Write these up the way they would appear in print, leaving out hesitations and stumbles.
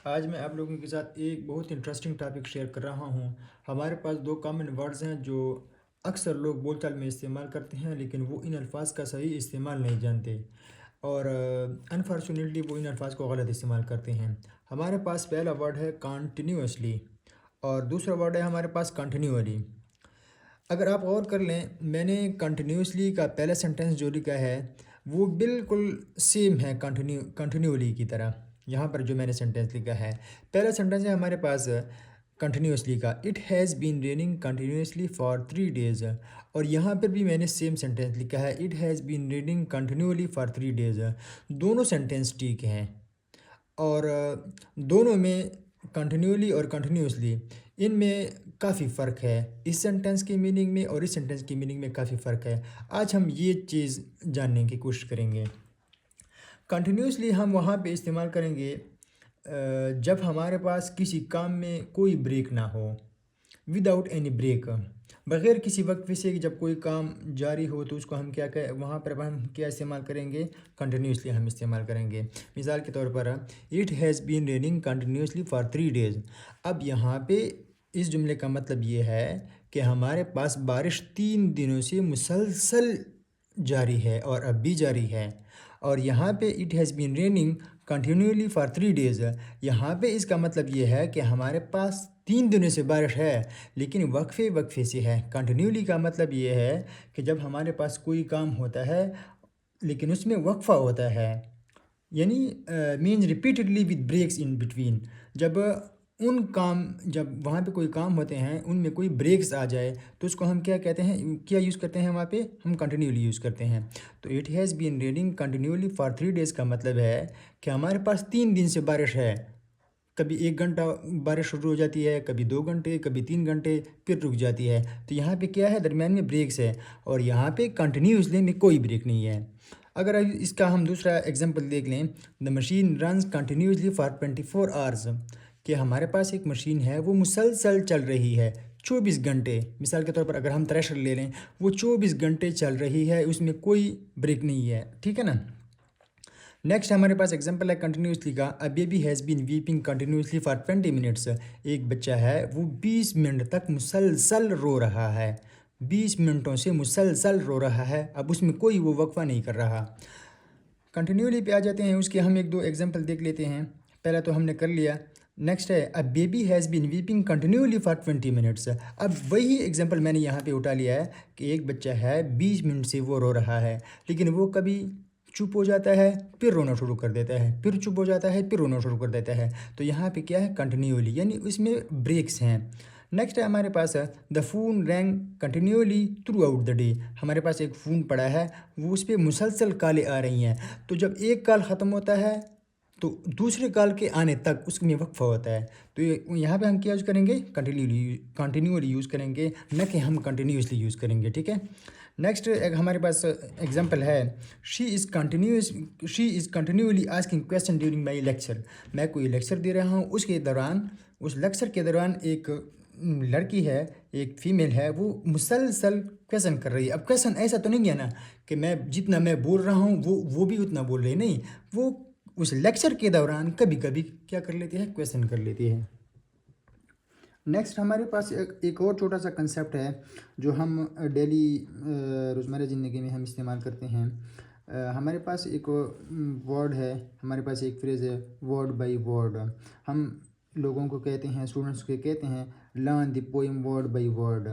आज मैं आप लोगों के साथ एक बहुत इंटरेस्टिंग टॉपिक शेयर कर रहा हूँ। हमारे पास दो कॉमन वर्ड्स हैं जो अक्सर लोग बोलचाल में इस्तेमाल करते हैं, लेकिन वो इन अल्फाज का सही इस्तेमाल नहीं जानते और अनफॉर्चुनेटली वो इन अल्फाज को गलत इस्तेमाल करते हैं। हमारे पास पहला वर्ड है कॉन्टिन्यूसली और दूसरा वर्ड है हमारे पास कंटिन्यूअली। अगर आप गौर कर लें, मैंने कंटिन्यूसली का पहला सेंटेंस जो लिखा है वो बिल्कुल सेम है कंटिन्यूअली की तरह। यहाँ पर जो मैंने सेंटेंस लिखा है, पहला सेंटेंस है हमारे पास कंटिन्यूसली का, it has been raining continuously for 3 days. और यहाँ पर भी मैंने सेम सेंटेंस लिखा है, it has been raining continually for 3 days. दोनों सेंटेंस ठीक हैं और दोनों में कंटिन्यूअली और कंटिन्यूसली इनमें काफ़ी फ़र्क है। इस सेंटेंस की मीनिंग में और इस सेंटेंस की मीनिंग में काफ़ी फ़र्क है। आज हम ये चीज़ जानने की कोशिश करेंगे। कंटिन्यूसली हम वहाँ पे इस्तेमाल करेंगे जब हमारे पास किसी काम में कोई ब्रेक ना हो, विदाउट एनी ब्रेक, बग़ैर किसी वक्फ़े से जब कोई काम जारी हो तो उसको हम क्या कह वहाँ पर हम क्या इस्तेमाल करेंगे, कंटिन्यूसली हम इस्तेमाल करेंगे। मिसाल के तौर पर it has been raining continuously for 3 days. अब यहाँ पे इस जुमले का मतलब ये है कि हमारे पास बारिश 3 दिनों से मुसलसल जारी है और अब भी जारी है। और यहाँ पे it has been raining continually for 3 days, यहाँ पे इसका मतलब ये है कि हमारे पास 3 दिनों से बारिश है, लेकिन वक्फ़े वक्फ़े से है। कंटिन्यूअली का मतलब ये है कि जब हमारे पास कोई काम होता है लेकिन उसमें वक्फ़ा होता है, यानी means repeatedly with breaks in between. जब वहाँ पे कोई काम होते हैं उनमें कोई ब्रेक्स आ जाए तो उसको हम क्या कहते हैं, क्या यूज़ करते हैं, वहाँ पे हम कंटिन्यूअली यूज़ करते हैं। तो it has been raining continually for 3 days का मतलब है कि हमारे पास 3 दिन से बारिश है। कभी 1 घंटा बारिश शुरू हो जाती है, कभी 2 घंटे, कभी 3 घंटे, फिर रुक जाती है। तो यहाँ पे क्या है, दरमियान में ब्रेक्स है और यहाँ पे कंटिन्यूसली में कोई ब्रेक नहीं है। अगर इसका हम दूसरा एग्जांपल देख लें, the machine runs continuously for 24 hours, कि हमारे पास एक मशीन है वो मुसलसल चल रही है 24 घंटे। मिसाल के तौर पर अगर हम थ्रेशर ले लें, वो 24 घंटे चल रही है, उसमें कोई ब्रेक नहीं है, ठीक है ना। नेक्स्ट हमारे पास एग्जांपल है कंटिन्यूसली का, a baby has been weeping continuously for 20 minutes. एक बच्चा है वो 20 मिनट तक मुसलसल रो रहा है, 20 मिनटों से मुसलसल रो रहा है, अब उसमें कोई वो वक्फा नहीं कर रहा। कंटिन्यूली पे आ जाते हैं, उसके हम एक दो एग्जांपल देख लेते हैं। पहला तो हमने कर लिया। नेक्स्ट है, a baby has been weeping continually for 20 minutes. अब वही एग्जांपल मैंने यहाँ पे उठा लिया है कि एक बच्चा है 20 मिनट से वो रो रहा है, लेकिन वो कभी चुप हो जाता है फिर रोना शुरू कर देता है, फिर चुप हो जाता है फिर रोना शुरू कर देता है। तो यहाँ पे क्या है, कंटिन्यूअली, यानी उसमें ब्रेक्स हैं। नेक्स्ट है हमारे पास the phone rang continually throughout the day. हमारे पास एक फ़ोन पड़ा है, वो उस पर मुसलसल कॉलें आ रही हैं, तो जब एक कॉल ख़त्म होता है तो दूसरे कॉल के आने तक उसमें वक्फा होता है। तो यहाँ पे हम क्या यूज़ करेंगे, कंटिन्यूअली यूज़ करेंगे, न कि हम कंटिन्यूसली यूज़ करेंगे, ठीक है। नेक्स्ट एक हमारे पास एग्जांपल है, she is continually asking question during my lecture. मैं कोई लेक्चर दे रहा हूँ, उस लेक्चर के दौरान एक लड़की है, एक फ़ीमेल है, वो मुसलसल क्वेश्चन कर रही है। अब क्वेश्चन ऐसा तो नहीं है ना कि मैं जितना मैं बोल रहा हूँ वो भी उतना बोल रही, नहीं, वो उस लेक्चर के दौरान कभी कभी क्या कर लेती है, क्वेश्चन कर लेती है। नेक्स्ट हमारे पास एक और छोटा सा कंसेप्ट है जो हम डेली रोज़मर्रा ज़िंदगी में हम इस्तेमाल करते हैं। हमारे पास एक वर्ड है, हमारे पास एक फ्रेज़ है, वर्ड बाय वर्ड। हम लोगों को कहते हैं, स्टूडेंट्स को कहते हैं, learn the poem word by word.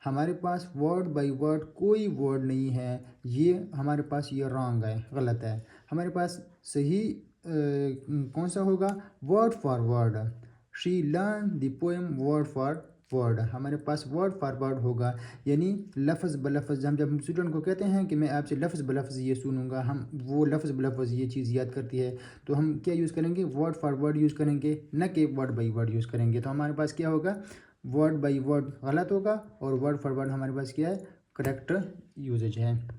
हमारे पास वर्ड बाय वर्ड कोई वर्ड नहीं है, ये हमारे पास ये रॉन्ग है, गलत है। हमारे पास सही कौन सा होगा, word for word. She learn the poem word for word. हमारे पास वर्ड फॉर वर्ड होगा, यानी लफ्ज़ ब लफ्ज़। हम जब स्टूडेंट को कहते हैं कि मैं आपसे लफ्ज़ ब लफ्ज़ ये सुनूंगा, हम वो लफ्ज़ ब लफ्ज़ ये चीज़ याद करती है, तो हम क्या यूज़ करेंगे, वर्ड फॉर वर्ड यूज़ करेंगे, न कि वर्ड बाई वर्ड यूज़ करेंगे। तो हमारे पास क्या होगा, वर्ड बाई वर्ड गलत होगा और वर्ड फॉर वर्ड हमारे पास क्या है, करेक्ट यूजेज है।